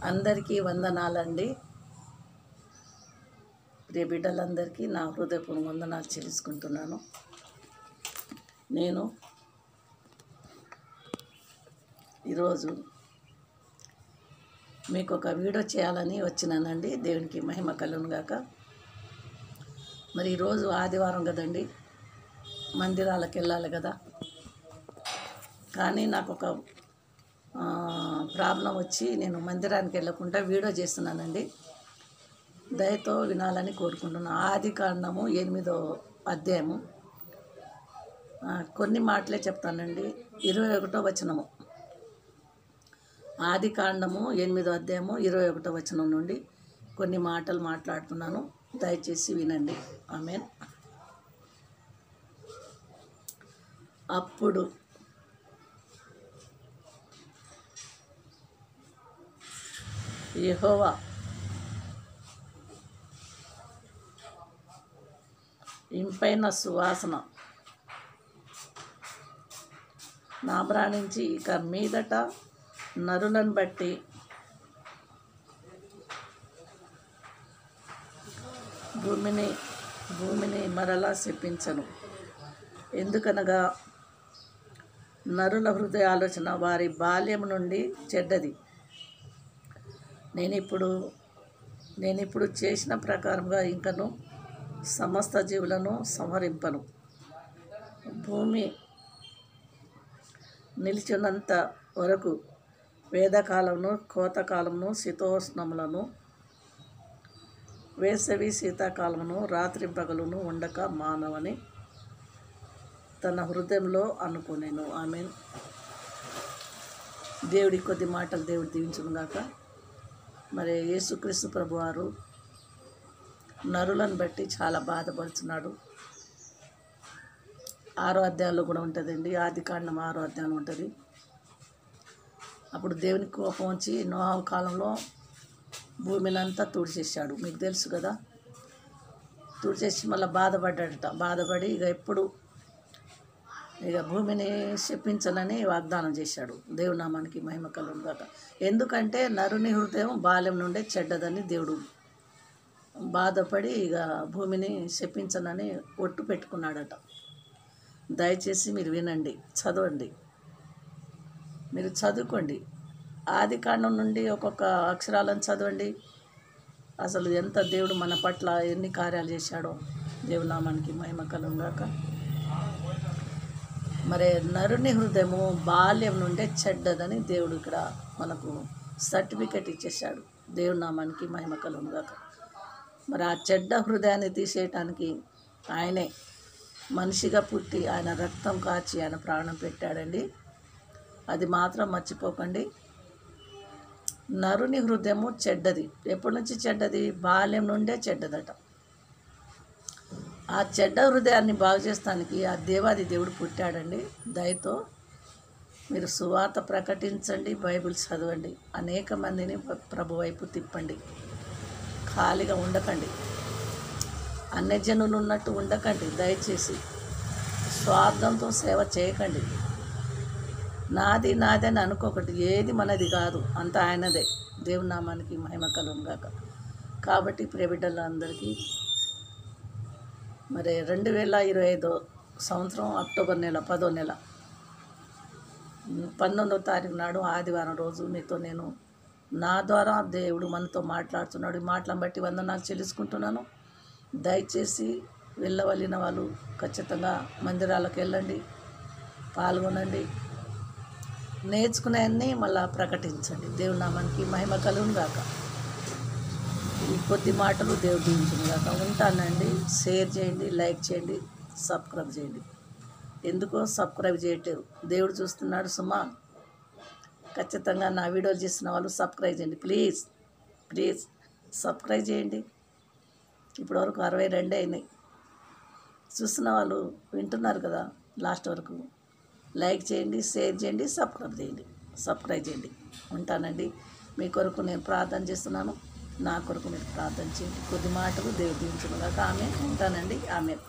అందరికీ వందనాలండి. ప్రియ బిడ్డలందరికీ నా హృదయపూర్వక వందనాలు చెల్లించుకుంటున్నాను. నేను ఈరోజు మీకు ఒక వీడియో చేయాలని వచ్చినానండి. దేవునికి మహిమ కలుగును గాక. మరి ఈరోజు ఆదివారం కదండి, మందిరాలకు వెళ్ళాలి కదా. కానీ నాకు ఒక ప్రాబ్లం వచ్చి నేను మందిరానికి వెళ్ళకుండా వీడియో చేస్తున్నానండి. దయతో వినాలని కోరుకుంటున్నాను. ఆదికాండము 8వ అధ్యాయము కొన్ని మాటలే చెప్తానండి. 21వ వచనము. ఆదికాండము 8వ అధ్యాయము 21వ వచనం నుండి కొన్ని మాటలు మాట్లాడుతున్నాను. దయచేసి వినండి. ఆమేన్. అప్పుడు యెహోవా ఇంపైన సువాసన నాబ్రాణించి, ఇక మీదట నరులను బట్టి భూమిని మరలా శపించను. ఎందుకనగా నరుల హృదయ ఆలోచన వారి బాల్యం నుండి చెడ్డది. నేనిప్పుడు చేసిన ప్రకారంగా ఇంకను సమస్త జీవులను సంహరింపను. భూమి నిలిచినంత వరకు వేదకాలమును, కోతకాలమును, శీతోష్ణములను, వేసవి శీతాకాలమును, రాత్రి పగలును ఉండక మానవని తన హృదయంలో అనుకునేను. ఆమేన్. దేవుడి కొద్ది మాటలు దేవుడు దీవించుగాక. మరి యేసుక్రీస్తు ప్రభువారు నరులను బట్టి చాలా బాధపడుతున్నాడు. 6వ అధ్యాయంలో కూడా ఉంటుందండి. ఆదికాండం 6వ అధ్యాయం ఉంటుంది. అప్పుడు దేవునికి కోపం వచ్చి నోహు కాలంలో భూమిని అంతా తుడిచేసాడు. మీకు తెలుసు కదా. తుడిచేసి మళ్ళీ బాధపడ్డాడట. బాధపడి ఇక భూమిని శపించాలని వాగ్దానం చేశాడు. దేవుని నామానికి మహిమ కలుగును గాక. ఎందుకంటే నరుని హృదయం బాల్యం నుండే చెడ్డదని దేవుడు బాధపడి ఇక భూమిని శపించనని ఒట్టు పెట్టుకున్నాడట. దయచేసి మీరు వినండి, చదవండి, మీరు చదువుకోండి. ఆదికాండం నుండి ఒక్కొక్క అక్షరాలను చదవండి. అసలు ఎంత దేవుడు మన పట్ల ఎన్ని కార్యాలు చేశాడో. దేవుని నామానికి మహిమ కలుగును గాక. మరి నరుని హృదయము బాల్యం నుండే చెడ్డదని దేవుడు ఇక్కడ మనకు సర్టిఫికెట్ ఇచ్చేసాడు. దేవుని నామానికి మహిమ కలుగును గాక. మరి ఆ చెడ్డ హృదయాన్ని తీసేయటానికి ఆయనే మనిషిగా పుట్టి ఆయన రక్తం కాచి ఆయన ప్రాణం పెట్టాడండి. అది మాత్రం మర్చిపోకండి. నరుని హృదయము చెడ్డది. ఎప్పటి నుంచి చెడ్డది? బాల్యం నుండే చెడ్డదట. ఆ చెడ్డ హృదయాన్ని బాగు చేస్తానికి ఆ దేవాది దేవుడు పుట్టాడండి. దయతో మీరు సువార్త ప్రకటించండి, బైబిల్ చదవండి, అనేక మందిని ప్రభు వైపు తిప్పండి. ఖాళీగా ఉండకండి, అన్యజనులు ఉన్నట్టు ఉండకండి. దయచేసి స్వార్థంతో సేవ చేయకండి. నాది అని అనుకోకండి. ఏది మనది కాదు, అంత ఆయనదే. దేవుని నామానికి మహిమ కలుగును గాక. కాబట్టి ప్రియ బిడ్డలందరికీ మరి 2025 సంవత్సరం అక్టోబర్ నెల 10వ నెల 19వ తారీఖు నాడు ఆదివారం రోజు మీతో నేను నా ద్వారా దేవుడు మనతో మాట్లాడుతున్నాడు. ఈ మాటలను బట్టి వందనాలు చెల్లించుకుంటున్నాను. దయచేసి వెళ్ళవలసిన వాళ్ళు ఖచ్చితంగా మందిరాలకు వెళ్ళండి, పాల్గొనండి, నేర్చుకునేవన్నీ మళ్ళా ప్రకటించండి. దేవుని నామానికి మహిమ కలుగును గాక. ఈ కొద్ది మాటలు దేవుడు దీవించును గాక. ఉంటానండి. షేర్ చేయండి, లైక్ చేయండి, సబ్స్క్రైబ్ చేయండి. ఎందుకో సబ్స్క్రైబ్ చేయట్లేదు. దేవుడు చూస్తున్నాడు సుమా. ఖచ్చితంగా నా వీడియోలు చేసిన వాళ్ళు సబ్స్క్రైబ్ చేయండి. ప్లీజ్ సబ్స్క్రైబ్ చేయండి. ఇప్పటివరకు 62 అయినాయి. చూస్తున్న వాళ్ళు వింటున్నారు కదా లాస్ట్ వరకు. లైక్ చేయండి, షేర్ చేయండి, సబ్స్క్రైబ్ చేయండి. ఉంటానండి. మీ కొరకు నేను ప్రార్థన చేస్తున్నాను. నా కొరకు మీరు ప్రార్థన చేయండి. కొద్ది మాటలు దేవుడు దీవించును గాక. ఆమేన్. ఉంటానండి. ఆమేన్.